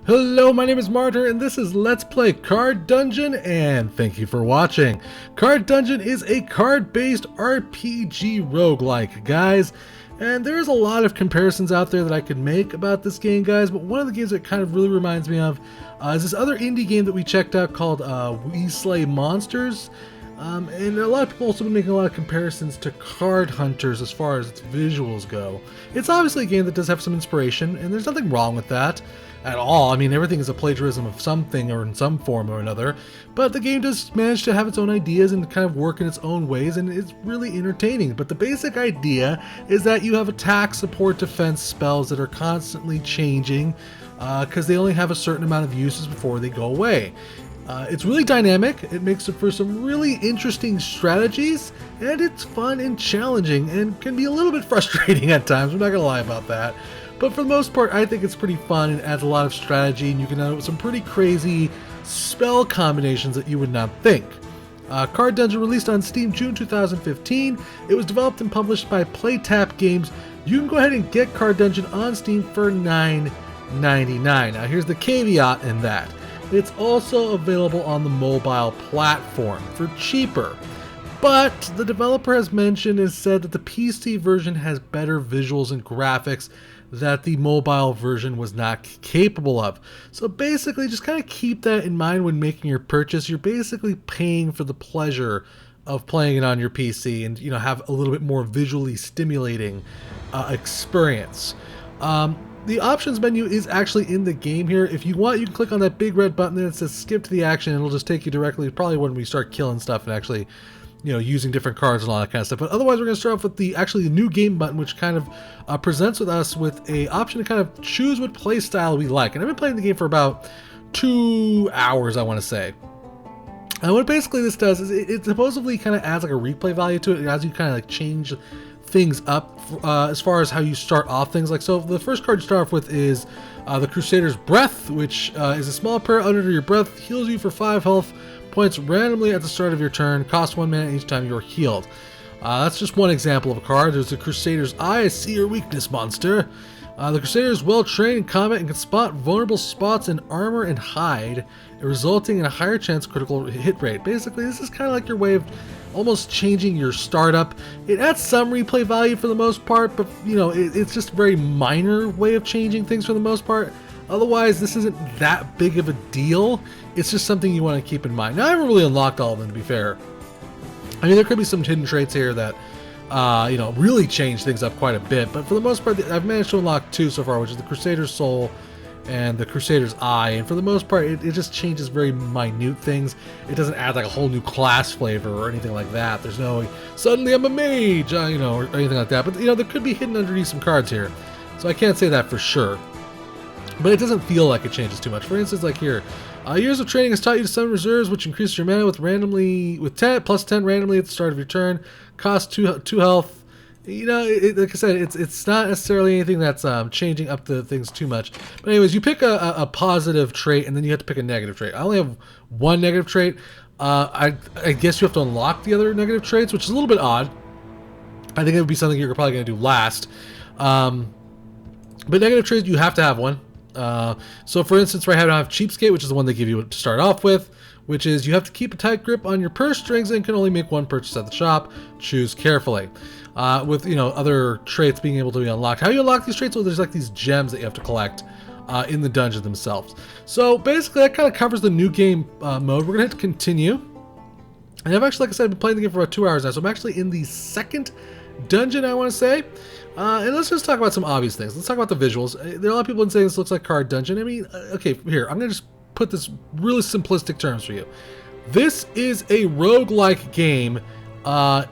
Hello, my name is Martyr, and this is Let's Play Card Dungeon, and thank you for watching. Card Dungeon is a card-based RPG roguelike, guys, and there's a lot of comparisons out there that I could make about this game, guys, but one of the games that kind of really reminds me of is this other indie game that we checked out called We Slay Monsters. And a lot of people also been making a lot of comparisons to Card Hunters as far as its visuals go. It's obviously a game that does have some inspiration, and there's nothing wrong with that at all. I mean, everything is a plagiarism of something or in some form or another, but the game does manage to have its own ideas and kind of work in its own ways, and it's really entertaining. But the basic idea is that you have attack, support, defense spells that are constantly changing because they only have a certain amount of uses before they go away. It's really dynamic, it makes it for some really interesting strategies, and it's fun and challenging and can be a little bit frustrating at times, I'm not gonna lie about that. But for the most part, I think it's pretty fun and adds a lot of strategy, and you can have some pretty crazy spell combinations that you would not think. Card Dungeon released on Steam June 2015. It was developed and published by PlayTap Games. You can go ahead and get Card Dungeon on Steam for $9.99. Now here's the caveat in that. It's also available on the mobile platform for cheaper. But the developer has mentioned and said that the PC version has better visuals and graphics that the mobile version was not capable of. So basically, just kind of keep that in mind when making your purchase. You're basically paying for the pleasure of playing it on your PC and, have a little bit more visually stimulating experience. The options menu is actually in the game here. If you want, you can click on that big red button there that says skip to the action, and it'll just take you directly, probably when we start killing stuff and actually, using different cards and all that kind of stuff. But otherwise, we're going to start off with the new game button, which kind of presents with us with a option to kind of choose what play style we like. And I've been playing the game for about 2 hours, I want to say. And what basically this does is it supposedly kind of adds like a replay value to it as you kind of like change things up as far as how you start off things. Like, so the first card you start off with is the Crusader's Breath, which is a small prayer under your breath, heals you for 5 health points randomly at the start of your turn, costs 1 mana each time you're healed. That's just one example of a card. There's the Crusader's Eye, I see your weakness, monster. The Crusader is well trained in combat and can spot vulnerable spots in armor and hide, resulting in a higher chance critical hit rate. Basically, this is kind of like your way of almost changing your startup. It adds some replay value for the most part, but it's just a very minor way of changing things for the most part. Otherwise, this isn't that big of a deal. It's just something you want to keep in mind. Now, I haven't really unlocked all of them, to be fair. I mean, there could be some hidden traits here that really change things up quite a bit, but for the most part, I've managed to unlock 2 so far, which is the Crusader's Soul and the Crusader's Eye, and for the most part, it just changes very minute things. It doesn't add like a whole new class flavor or anything like that. There's no, suddenly I'm a mage, or anything like that, but there could be hidden underneath some cards here, so I can't say that for sure. But it doesn't feel like it changes too much. For instance, like here, years of training has taught you to summon reserves, which increases your mana with 10 plus 10 randomly at the start of your turn. Cost 2 health. Like I said, it's not necessarily anything that's changing up the things too much. But anyways, you pick a positive trait, and then you have to pick a negative trait. I only have 1 negative trait. I guess you have to unlock the other negative traits, which is a little bit odd. I think it would be something you're probably going to do last. But negative traits, you have to have one. So for instance, right now I have Cheapskate, which is the one they give you to start off with, which is you have to keep a tight grip on your purse strings and can only make 1 purchase at the shop. Choose carefully. With other traits being able to be unlocked. How you unlock these traits? Well, there's like these gems that you have to collect in the dungeon themselves. So basically, that kind of covers the new game mode. We're gonna hit continue, and I've actually, like I said, been playing the game for about 2 hours now. So I'm actually in the second dungeon, I want to say. And let's just talk about some obvious things. Let's talk about the visuals. There are a lot of people saying this looks like Card Dungeon. I mean, okay, here, I'm going to just put this really simplistic terms for you. This is a roguelike game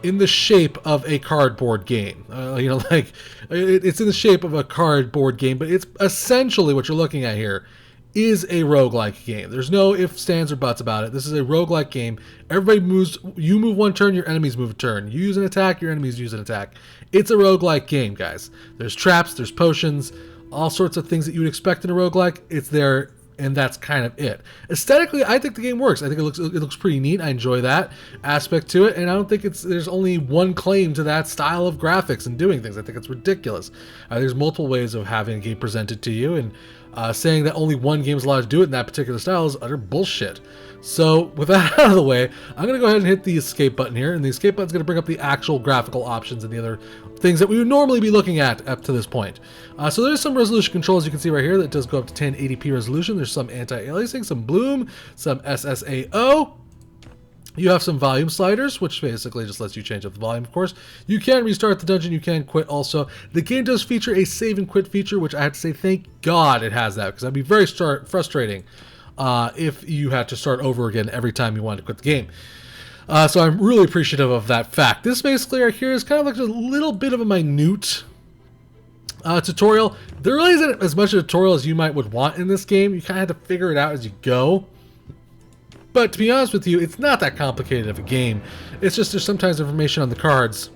in the shape of a cardboard game. It's in the shape of a cardboard game, but it's essentially what you're looking at here is a roguelike game. There's no ifs, ands, or buts about it. This is a roguelike game. Everybody moves, you move 1 turn, your enemies move a turn. You use an attack, your enemies use an attack. It's a roguelike game, guys. There's traps, there's potions, all sorts of things that you would expect in a roguelike. It's there, and that's kind of it. Aesthetically, I think the game works. I think it looks pretty neat. I enjoy that aspect to it, and I don't think there's only one claim to that style of graphics and doing things. I think it's ridiculous. There's multiple ways of having a game presented to you, and Saying that only one game is allowed to do it in that particular style is utter bullshit. So with that out of the way, I'm going to go ahead and hit the escape button here, and the escape button is going to bring up the actual graphical options and the other things that we would normally be looking at up to this point. So there's some resolution controls you can see right here that does go up to 1080p resolution. There's some anti-aliasing, some bloom, some SSAO. You have some volume sliders, which basically just lets you change up the volume, of course. You can restart the dungeon, you can quit also. The game does feature a save and quit feature, which I have to say thank God it has that, because that'd be very frustrating if you had to start over again every time you wanted to quit the game. So I'm really appreciative of that fact. This basically right here is kind of like a little bit of a minute tutorial. There really isn't as much of a tutorial as you would want in this game. You kind of have to figure it out as you go. But to be honest with you, it's not that complicated of a game. It's just there's sometimes information on the cards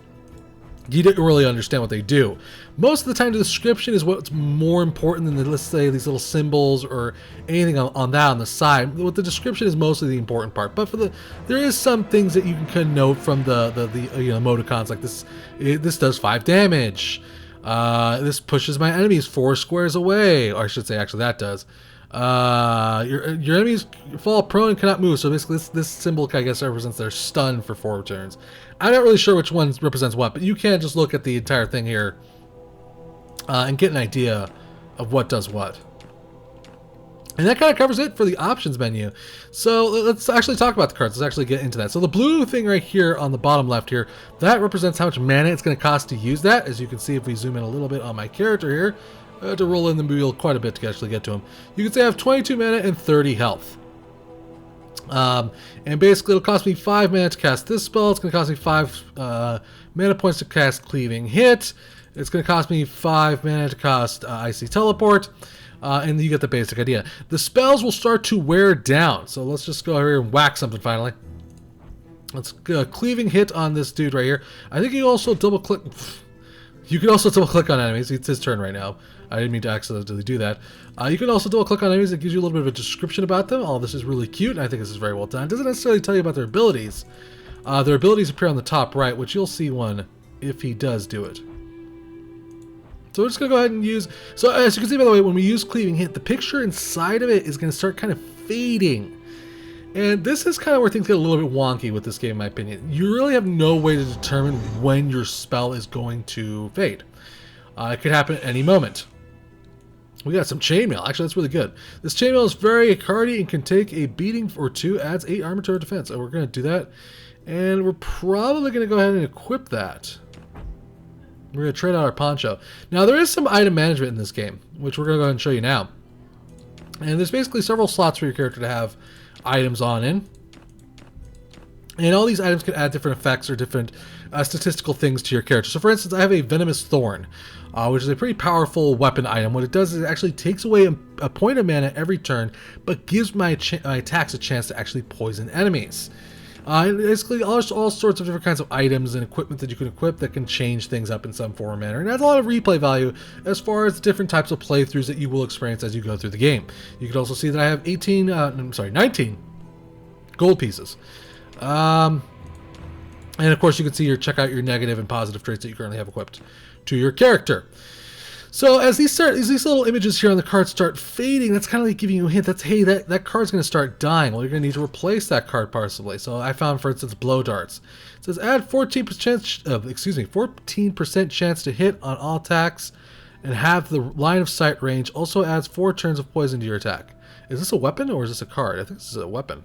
you didn't really understand what they do. Most of the time the description is what's more important than, let's say, these little symbols or anything on the side. What the description is mostly the important part. But there is some things that you can note from the emoticons, like this does 5 damage. This pushes my enemies 4 squares away, or I should say actually that does. Your enemies fall prone and cannot move, so basically this symbol I guess represents their stun for 4 turns. I'm not really sure which one represents what, but you can just look at the entire thing here and get an idea of what does what. And that kind of covers it for the options menu. So let's actually talk about the cards. Let's actually get into that. So the blue thing right here on the bottom left here, that represents how much mana it's going to cost to use that. As you can see if we zoom in a little bit on my character here, I had to roll in the wheel quite a bit to actually get to him. You can say I have 22 mana and 30 health. And basically it'll cost me 5 mana to cast this spell. It's going to cost me 5 mana points to cast Cleaving Hit. It's going to cost me 5 mana to cast Icy Teleport. And you get the basic idea. The spells will start to wear down. So let's just go here and whack something finally. Let's Cleaving Hit on this dude right here. I think you also double click. You can also double click on enemies. It's his turn right now. I didn't mean to accidentally do that. You can also double click on enemies. It gives you a little bit of a description about them. All this is really cute, and I think this is very well done. It doesn't necessarily tell you about their abilities. Their abilities appear on the top right, which you'll see one if he does do it. So we're just going to go ahead and use... So as you can see, by the way, when we use Cleaving Hit, the picture inside of it is going to start kind of fading. And this is kind of where things get a little bit wonky with this game, in my opinion. You really have no way to determine when your spell is going to fade. It could happen at any moment. We got some chainmail. Actually, that's really good. This chainmail is very hardy and can take a beating or 2, adds 8 armor to our defense. So we're going to do that. And we're probably going to go ahead and equip that. We're going to trade out our poncho. Now, there is some item management in this game, which we're going to go ahead and show you now. And there's basically several slots for your character to have items on in. And all these items can add different effects or different statistical things to your character. So for instance, I have a Venomous Thorn, which is a pretty powerful weapon item. What it does is it actually takes away a point of mana every turn, but gives my attacks a chance to actually poison enemies. And basically all sorts of different kinds of items and equipment that you can equip that can change things up in some form or manner. And it has a lot of replay value as far as different types of playthroughs that you will experience as you go through the game. You can also see that I have 19 gold pieces. And of course you can see check out your negative and positive traits that you currently have equipped to your character. So as these little images here on the card start fading, that's kind of like giving you a hint. That's, hey, that card's going to start dying. Well, you're going to need to replace that card possibly. So I found, for instance, Blow Darts. It says add 14% chance to hit on all attacks and have the line of sight range. Also adds 4 turns of poison to your attack. Is this a weapon or is this a card? I think this is a weapon.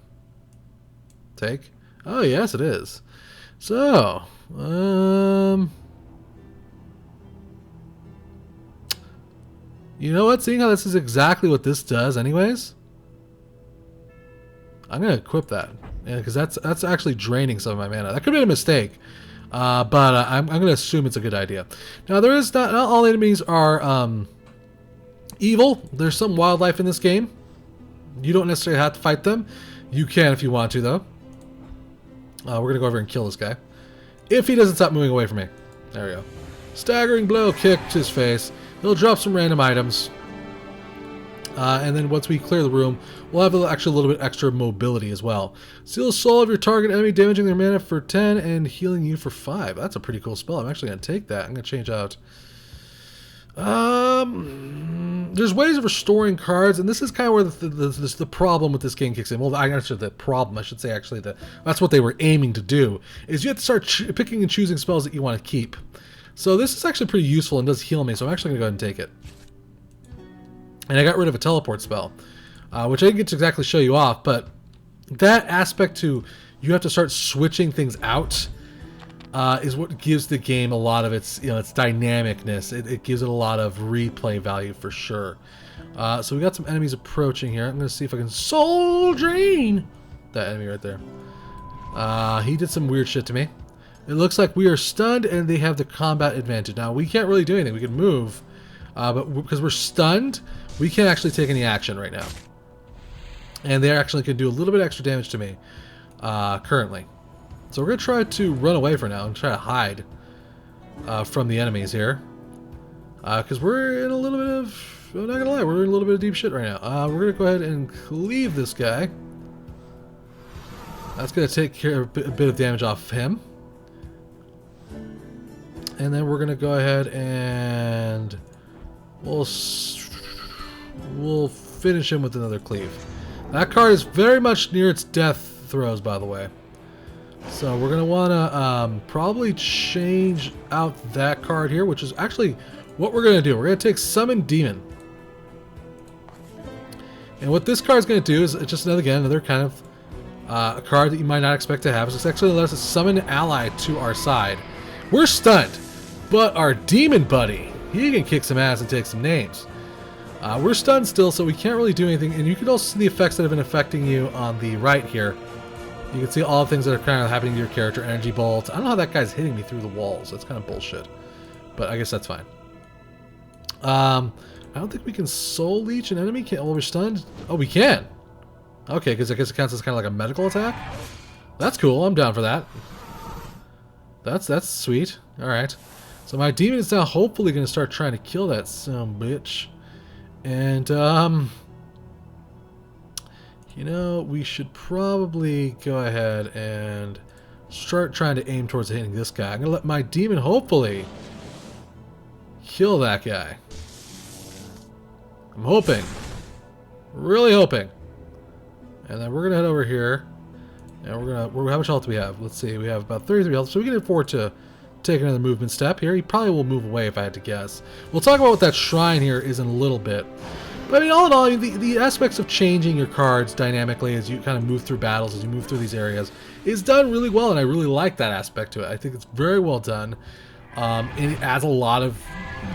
Take. Oh, yes, it is. So, you know what? Seeing how this is exactly what this does anyways, I'm going to equip that. Yeah, because that's actually draining some of my mana. That could have been a mistake, but I'm going to assume it's a good idea. Now, there is not all enemies are evil. There's some wildlife in this game. You don't necessarily have to fight them. You can if you want to, though. We're going to go over and kill this guy. If he doesn't stop moving away from me. There we go. Staggering blow, kick to his face. He'll drop some random items. And then once we clear the room, we'll have actually a little bit extra mobility as well. Seal the soul of your target enemy, damaging their mana for 10 and healing you for 5. That's a pretty cool spell. I'm actually going to take that. I'm going to change out... There's ways of restoring cards, and this is kind of where the problem with this game kicks in. Well, I answered the problem. I should say actually that's what they were aiming to do. Is you have to start picking and choosing spells that you want to keep. So this is actually pretty useful and does heal me. So I'm actually going to go ahead and take it. And I got rid of a teleport spell, which I didn't get to exactly show you off, but that aspect to you have to start switching things out is what gives the game a lot of its its dynamicness. It gives it a lot of replay value for sure. So we got some enemies approaching here. I'm going to see if I can soul drain that enemy right there. He did some weird shit to me. It looks like we are stunned and they have the combat advantage. Now we can't really do anything. We can move, but because we're stunned, we can't actually take any action right now. And they actually can do a little bit extra damage to me currently. So we're going to try to run away for now and try to hide from the enemies here. Because we're in a little bit of... I'm not going to lie, we're in a little bit of deep shit right now. We're going to go ahead and cleave this guy. That's going to take care of a bit of damage off of him. And then we're going to go ahead and... We'll finish him with another cleave. That card is very much near its death throes, by the way. So we're going to want to probably change out that card here, which is actually what we're going to do. We're going to take Summon Demon. And what this card is going to do is just another kind of a card that you might not expect to have. It's actually lets us summon an ally to our side. We're stunned, but our demon buddy, he can kick some ass and take some names. We're stunned still, so we can't really do anything. And you can also see the effects that have been affecting you on the right here. You can see all the things that are kind of happening to your character. Energy bolts. I don't know how that guy's hitting me through the walls. That's kind of bullshit. But I guess that's fine. I don't think we can soul leech an enemy. While we're stunned? Oh, we can. Okay, because I guess it counts as kind of like a medical attack. That's cool. I'm down for that. That's sweet. Alright. So my demon is now hopefully going to start trying to kill that son bitch. And, you know, we should probably go ahead and start trying to aim towards hitting this guy. I'm going to let my demon hopefully kill that guy. I'm hoping. Really hoping. And then we're going to head over here. And we're going to... How much health do we have? Let's see. We have about 33 health. So we can afford to take another movement step here. He probably will move away if I had to guess. We'll talk about what that shrine here is in a little bit. But I mean, all in all, the aspects of changing your cards dynamically as you kind of move through battles, as you move through these areas, is done really well, and I really like that aspect to it. I think it's very well done, and it adds a lot of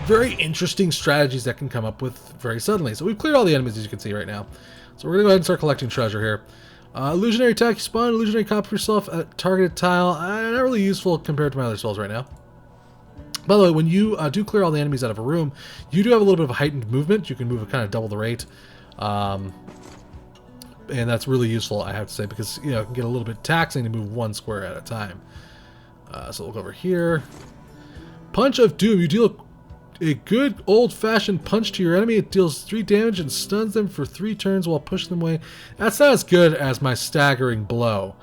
very interesting strategies that can come up with very suddenly. So we've cleared all the enemies, as you can see right now. So we're going to go ahead and start collecting treasure here. Illusionary attack, you spawn illusionary copy of yourself at a targeted tile. Not really useful compared to my other spells right now. By the way, when you do clear all the enemies out of a room, you do have a little bit of a heightened movement. You can move at kind of double the rate. And that's really useful, I have to say, because it can get a little bit taxing to move one square at a time. So we'll go over here. Punch of Doom. You deal a good old-fashioned punch to your enemy. It deals 3 damage and stuns them for 3 turns while pushing them away. That's not as good as my staggering blow.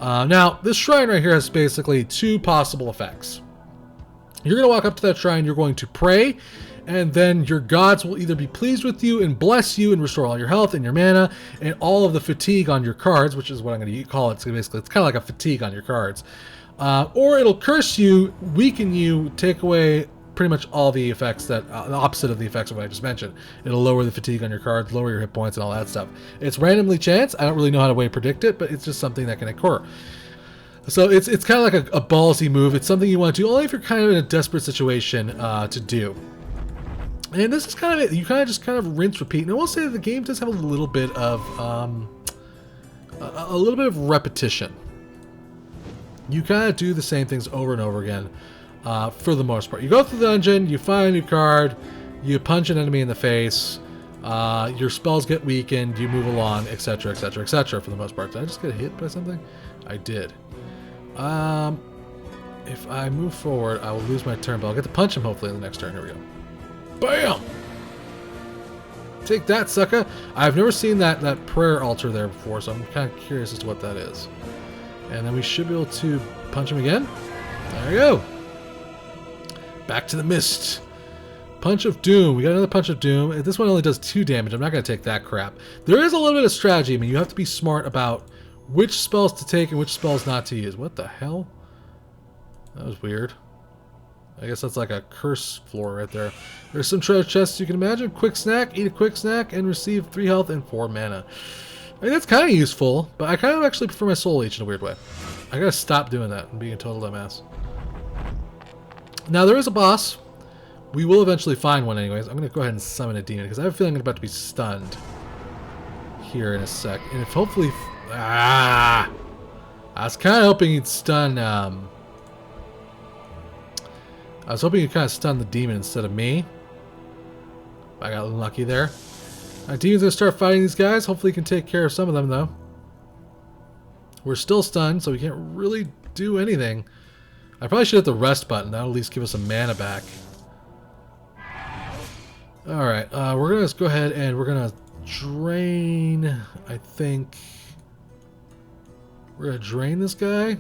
Now, this shrine right here has basically 2 possible effects. You're going to walk up to that shrine, you're going to pray, and then your gods will either be pleased with you and bless you and restore all your health and your mana and all of the fatigue on your cards, which is what I'm going to call it. So basically, it's kind of like a fatigue on your cards. Or it'll curse you, weaken you, take away pretty much all the effects that, the opposite of the effects of what I just mentioned. It'll lower the fatigue on your cards, lower your hit points, and all that stuff. It's randomly chance. I don't really know how to predict it, but it's just something that can occur. So it's kind of like a ballsy move. It's something you want to do only if you're kind of in a desperate situation to do. And this is kind of it. You kind of just rinse, repeat. And I will say that the game does have a little bit of repetition. You kind of do the same things over and over again for the most part. You go through the dungeon, you find a new card, you punch an enemy in the face, your spells get weakened, you move along, etc., etc., etc. for the most part. Did I just get hit by something? I did. If I move forward, I will lose my turn, but I'll get to punch him hopefully in the next turn. Here we go. Bam! Take that, sucker! I've never seen that prayer altar there before, so I'm kind of curious as to what that is. And then we should be able to punch him again. There we go. Back to the mist. Punch of Doom. We got another Punch of Doom. This one only does 2 damage. I'm not going to take that crap. There is a little bit of strategy. I mean, you have to be smart about which spells to take and which spells not to use. What the hell? That was weird. I guess that's like a curse floor right there. There's some treasure chests you can imagine. Quick snack. Eat a quick snack and receive 3 health and 4 mana. I mean, that's kind of useful, but I kind of actually prefer my soul leech in a weird way. I gotta stop doing that and being a total dumbass. Now, there is a boss. We will eventually find one anyways. I'm going to go ahead and summon a demon because I have a feeling I'm about to be stunned here in a sec. And if hopefully... I was kind of hoping he'd stun... I was hoping he'd kind of stun the demon instead of me. I got unlucky there. Demon's going to start fighting these guys. Hopefully he can take care of some of them though. We're still stunned, so we can't really do anything. I probably should hit the rest button. That'll at least give us some mana back. Alright, we're going to go ahead and we're going to drain, I think. We're going to drain this guy.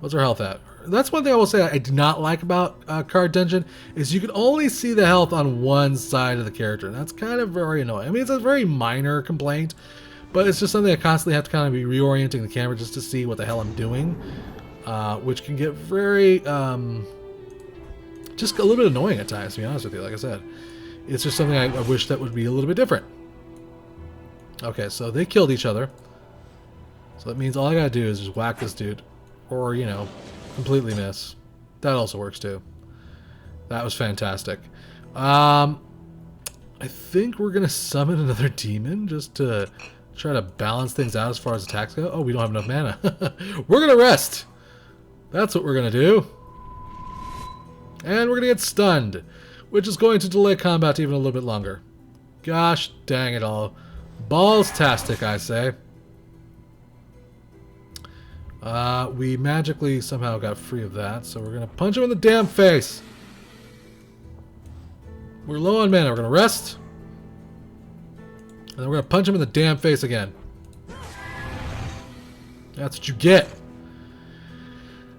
What's our health at? That's one thing I will say I do not like about Card Dungeon, is you can only see the health on one side of the character. And that's kind of very annoying. I mean, it's a very minor complaint, but it's just something I constantly have to kind of be reorienting the camera just to see what the hell I'm doing, which can get very... just a little bit annoying at times, to be honest with you. Like I said, it's just something I wish that would be a little bit different. Okay, so they killed each other. So that means all I gotta do is just whack this dude. Or, you know, completely miss. That also works too. That was fantastic. I think we're gonna summon another demon just to try to balance things out as far as attacks go. Oh, we don't have enough mana. We're gonna rest. That's what we're gonna do. And we're going to get stunned, which is going to delay combat even a little bit longer. Gosh dang it all. Balls-tastic, I say. We magically somehow got free of that, so we're going to punch him in the damn face. We're low on mana. We're going to rest. And then we're going to punch him in the damn face again. That's what you get.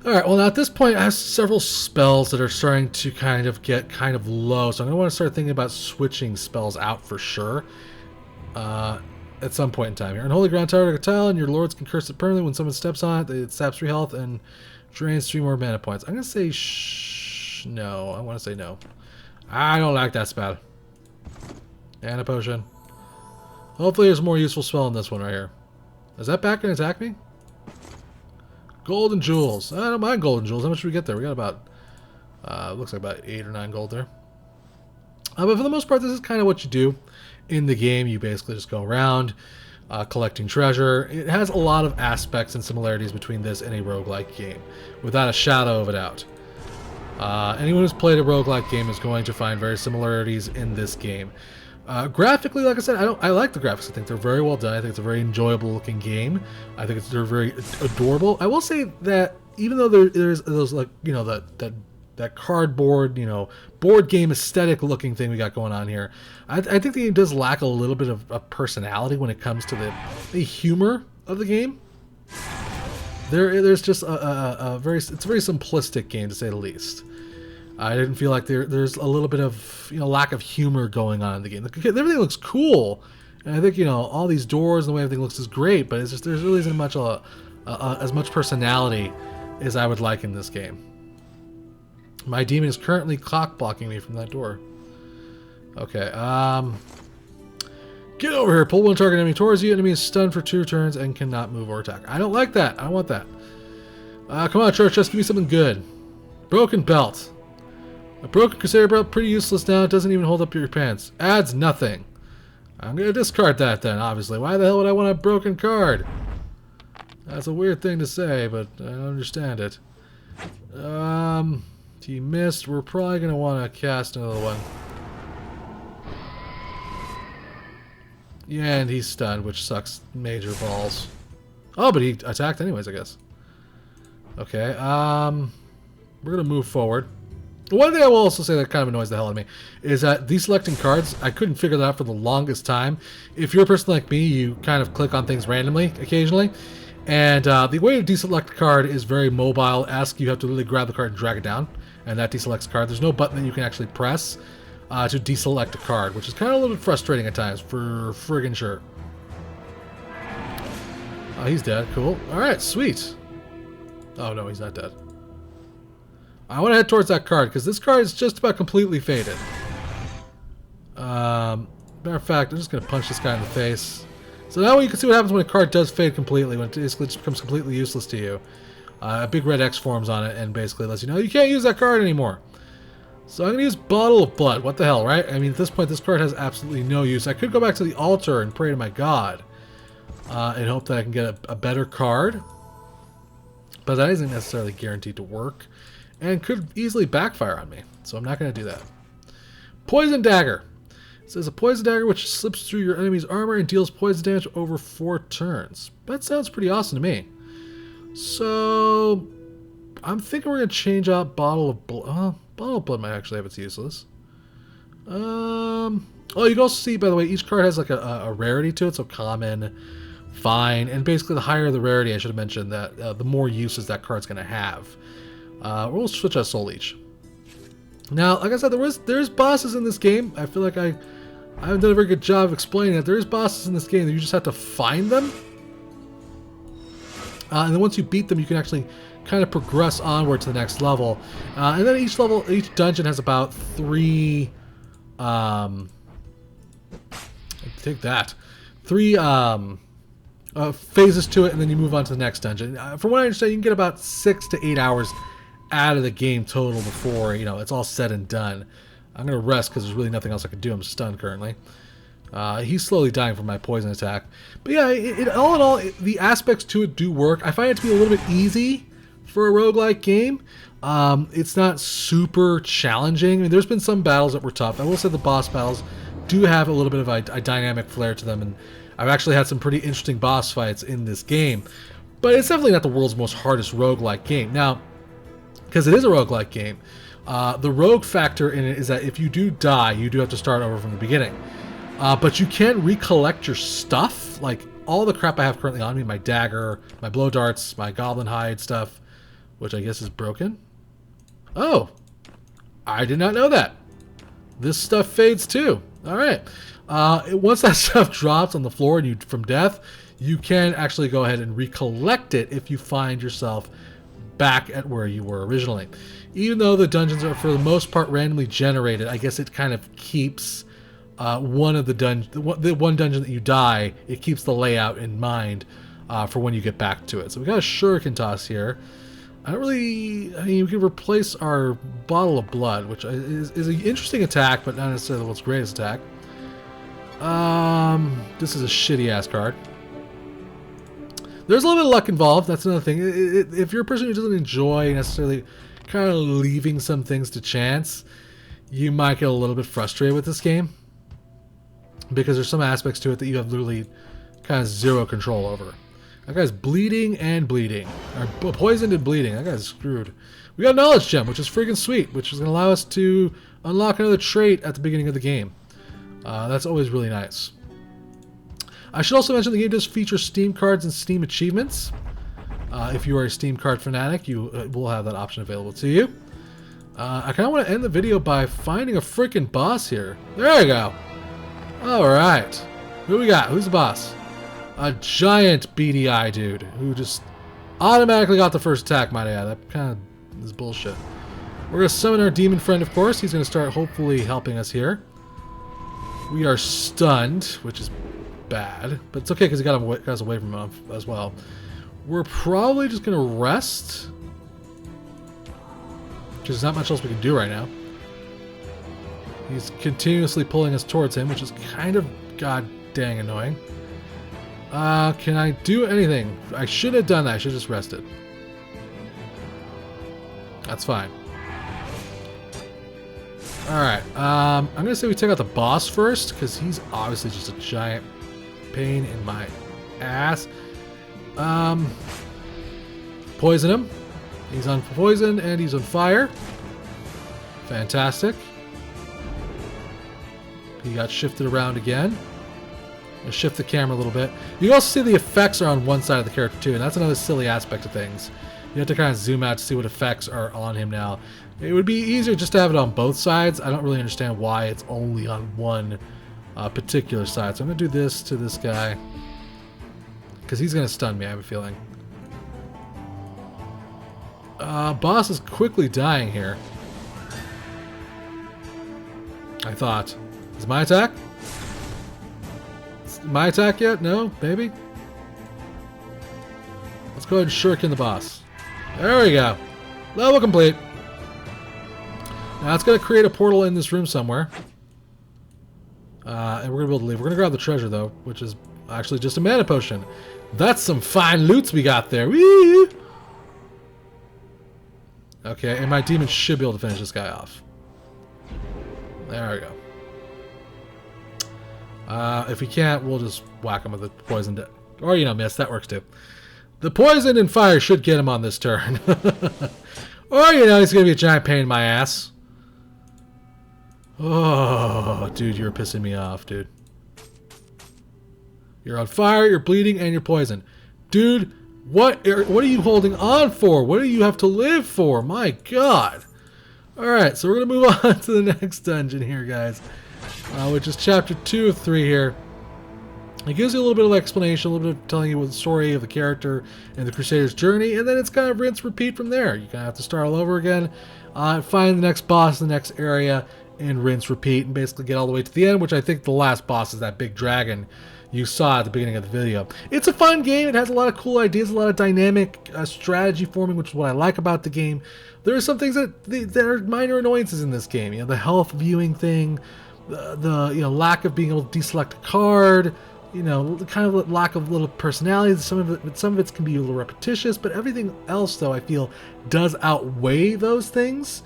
Alright, well now at this point I have several spells that are starting to get kind of low, so I'm going to want to start thinking about switching spells out for sure at some point in time here. Unholy Ground Tower, a tile, and your lords can curse it permanently. When someone steps on it, it saps 3 health and drains 3 more mana points. I'm going to say no. I want to say no. I don't like that spell. And a potion. Hopefully there's a more useful spell in this one right here. Is that back going to attack me? Golden jewels. I don't mind golden jewels. How much did we get there? We got about, looks like about 8 or 9 gold there. But for the most part, this is kind of what you do in the game. You basically just go around collecting treasure. It has a lot of aspects and similarities between this and a roguelike game, without a shadow of a doubt. Anyone who's played a roguelike game is going to find very similarities in this game. Graphically, like I said, I like the graphics. I think they're very well done. I think it's a very enjoyable looking game. I think they're very adorable. I will say that even though there's those, like, you know, that cardboard, you know, board game aesthetic looking thing we got going on here, I think the game does lack a little bit of personality when it comes to the humor of the game. There's just it's a very simplistic game, to say the least. I didn't feel like there's a little bit of, you know, lack of humor going on in the game. Everything looks cool, and I think, you know, all these doors and the way everything looks is great, but it's just there really isn't much as much personality as I would like in this game. My demon is currently cock blocking me from that door. Okay, get over here. Pull one target enemy towards you. Enemy is stunned for 2 turns and cannot move or attack. I don't like that. I don't want that. Come on, Church, just give me something good. Broken belt. A broken Crusader belt, pretty useless now. It doesn't even hold up your pants. Adds nothing. I'm going to discard that then, obviously. Why the hell would I want a broken card? That's a weird thing to say, but I don't understand it. He missed. We're probably going to want to cast another one. Yeah, and he's stunned, which sucks major balls. Oh, but he attacked anyways, I guess. Okay, we're going to move forward. One thing I will also say that kind of annoys the hell out of me is that deselecting cards, I couldn't figure that out for the longest time. If you're a person like me, you kind of click on things randomly occasionally. And the way to deselect a card is very mobile-esque. You have to really grab the card and drag it down. and that deselects a card. There's no button that you can actually press to deselect a card, which is kind of a little bit frustrating at times, for friggin' sure. Oh, he's dead. Cool. Alright, sweet. Oh, no, he's not dead. I want to head towards that card, because this card is just about completely faded. Matter of fact, I'm just going to punch this guy in the face. So now you can see what happens when a card does fade completely, when it basically just becomes completely useless to you. A big red X forms on it and basically lets you know you can't use that card anymore. So I'm going to use Bottle of Blood. What the hell, right? I mean, at this point, this card has absolutely no use. I could go back to the altar and pray to my god and hope that I can get a better card. But that isn't necessarily guaranteed to work and could easily backfire on me. So I'm not going to do that. Poison Dagger. It says a poison dagger which slips through your enemy's armor and deals poison damage over 4 turns. That sounds pretty awesome to me. So I'm thinking we're going to change out Bottle of Blood. Bottle of Blood might actually have its useless. Oh, you can also see, by the way, each card has like a rarity to it. So common, fine, and basically the higher the rarity, I should have mentioned that the more uses that card's going to have. We'll switch out Soul Leech. Now, like I said, there's bosses in this game. I feel like I haven't done a very good job of explaining it. There is bosses in this game that you just have to find them. And then once you beat them, you can actually kind of progress onward to the next level. And then each dungeon has about 3... take that. 3 phases to it, and then you move on to the next dungeon. From what I understand, you can get about 6 to 8 hours out of the game total before, you know, it's all said and done. I'm going to rest because there's really nothing else I can do. I'm stunned currently. He's slowly dying from my poison attack. But yeah, all in all, the aspects to it do work. I find it to be a little bit easy for a roguelike game. It's not super challenging. I mean, there's been some battles that were tough. I will say the boss battles do have a little bit of a dynamic flair to them, and I've actually had some pretty interesting boss fights in this game. But it's definitely not the world's most hardest roguelike game. Now, because it is a roguelike game, the rogue factor in it is that if you do die, you do have to start over from the beginning. But you can recollect your stuff, like all the crap I have currently on me, my dagger, my blow darts, my goblin hide stuff, which I guess is broken. Oh, I did not know that. This stuff fades too. All right. Once that stuff drops on the floor and you from death, you can actually go ahead and recollect it if you find yourself back at where you were originally. Even though the dungeons are for the most part randomly generated, I guess it kind of keeps one of the one dungeon that you die, it keeps the layout in mind for when you get back to it. So we got a shuriken toss here. I mean, we can replace our Bottle of Blood, which is an interesting attack, but not necessarily the world's greatest attack. This is a shitty ass card. There's a little bit of luck involved. That's another thing. If you're a person who doesn't enjoy necessarily kind of leaving some things to chance, you might get a little bit frustrated with this game, because there's some aspects to it that you have literally kind of zero control over. That guy's bleeding and bleeding. Or poisoned and bleeding. That guy's screwed. We got a knowledge gem, which is freaking sweet, which is going to allow us to unlock another trait at the beginning of the game. That's always really nice. I should also mention the game does feature Steam cards and Steam achievements. If you are a Steam card fanatic, you will have that option available to you. I kind of want to end the video by finding a freaking boss here. There we go. Alright. Who we got? Who's the boss? A giant beady eye dude who just automatically got the first attack, might I add. That kind of is bullshit. We're going to summon our demon friend, of course. He's going to start hopefully helping us here. We are stunned, which is bad, but it's okay because he got us away from him as well. We're probably just going to rest, because there's not much else we can do right now. He's continuously pulling us towards him, which is kind of god dang annoying. Can I do anything? I should have done that. I should have just rested. That's fine. Alright, I'm going to say we take out the boss first, because he's obviously just a giant pain in my ass. Poison him. He's on poison and he's on fire. Fantastic. He got shifted around again. I'll shift the camera a little bit. You can also see the effects are on one side of the character too, and that's another silly aspect of things. You have to kind of zoom out to see what effects are on him now. It would be easier just to have it on both sides. I don't really understand why it's only on one particular side. So I'm going to do this to this guy. Because he's going to stun me, I have a feeling. Boss is quickly dying here. I thought. Is my attack? Is my attack yet? No? Maybe? Let's go ahead and shuriken the boss. There we go. Level complete. Now it's going to create a portal in this room somewhere. And we're going to be able to leave. We're going to grab the treasure, though, which is actually just a mana potion. That's some fine loots we got there. Woo! Okay, and my demon should be able to finish this guy off. There we go. If we can't, we'll just whack him with the poison. Or, you know, miss. That works, too. The poison and fire should get him on this turn. Or, you know, he's going to be a giant pain in my ass. Oh, dude, you're pissing me off, dude. You're on fire, you're bleeding, and you're poisoned. Dude, what are you holding on for? What do you have to live for? My God. Alright, so we're going to move on to the next dungeon here, guys. Which is chapter 2 of 3 here. It gives you a little bit of explanation, a little bit of telling you the story of the character and the Crusader's journey, and then it's kind of rinse, repeat from there. You kind of have to start all over again, find the next boss in the next area, and rinse, repeat, and basically get all the way to the end, which I think the last boss is that big dragon you saw at the beginning of the video. It's a fun game. It has a lot of cool ideas, a lot of dynamic strategy forming, which is what I like about the game. There are some things that are minor annoyances in this game. You know, the health viewing thing, the you know, lack of being able to deselect a card, you know, kind of lack of little personality. Some of it can be a little repetitious, but everything else, though, I feel does outweigh those things.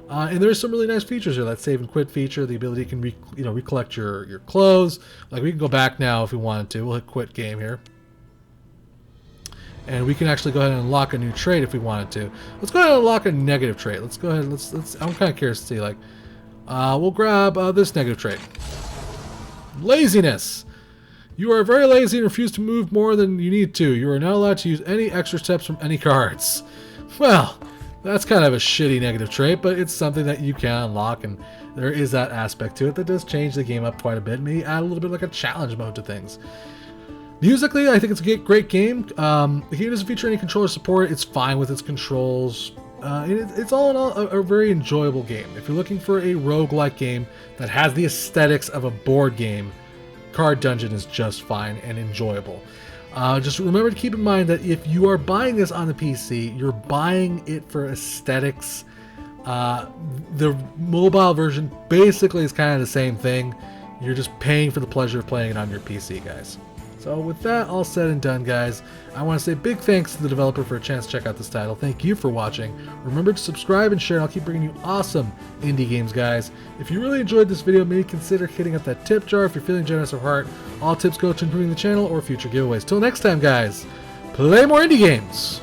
And there's some really nice features here. That save and quit feature, the ability you can recollect your clothes. Like, we can go back now if we wanted to. We'll hit quit game here, and we can actually go ahead and unlock a new trait if we wanted to. Let's go ahead and unlock a negative trait. Let's go ahead. I'm kind of curious to see. Like, we'll grab this negative trait. Laziness. You are very lazy and refuse to move more than you need to. You are not allowed to use any extra steps from any cards. Well, that's kind of a shitty negative trait, but it's something that you can unlock, and there is that aspect to it that does change the game up quite a bit. Maybe add a little bit like a challenge mode to things. Musically, I think it's a great game. The game doesn't feature any controller support. It's fine with its controls. It's all in all a very enjoyable game. If you're looking for a roguelike game that has the aesthetics of a board game, Card Dungeon is just fine and enjoyable. Just remember to keep in mind that if you are buying this on the PC, you're buying it for aesthetics. The mobile version basically is kind of the same thing. You're just paying for the pleasure of playing it on your PC, guys. So with that all said and done, guys, I want to say big thanks to the developer for a chance to check out this title. Thank you for watching. Remember to subscribe and share, and I'll keep bringing you awesome indie games, guys. If you really enjoyed this video, maybe consider hitting up that tip jar if you're feeling generous of heart. All tips go to improving the channel or future giveaways. Till next time, guys, play more indie games!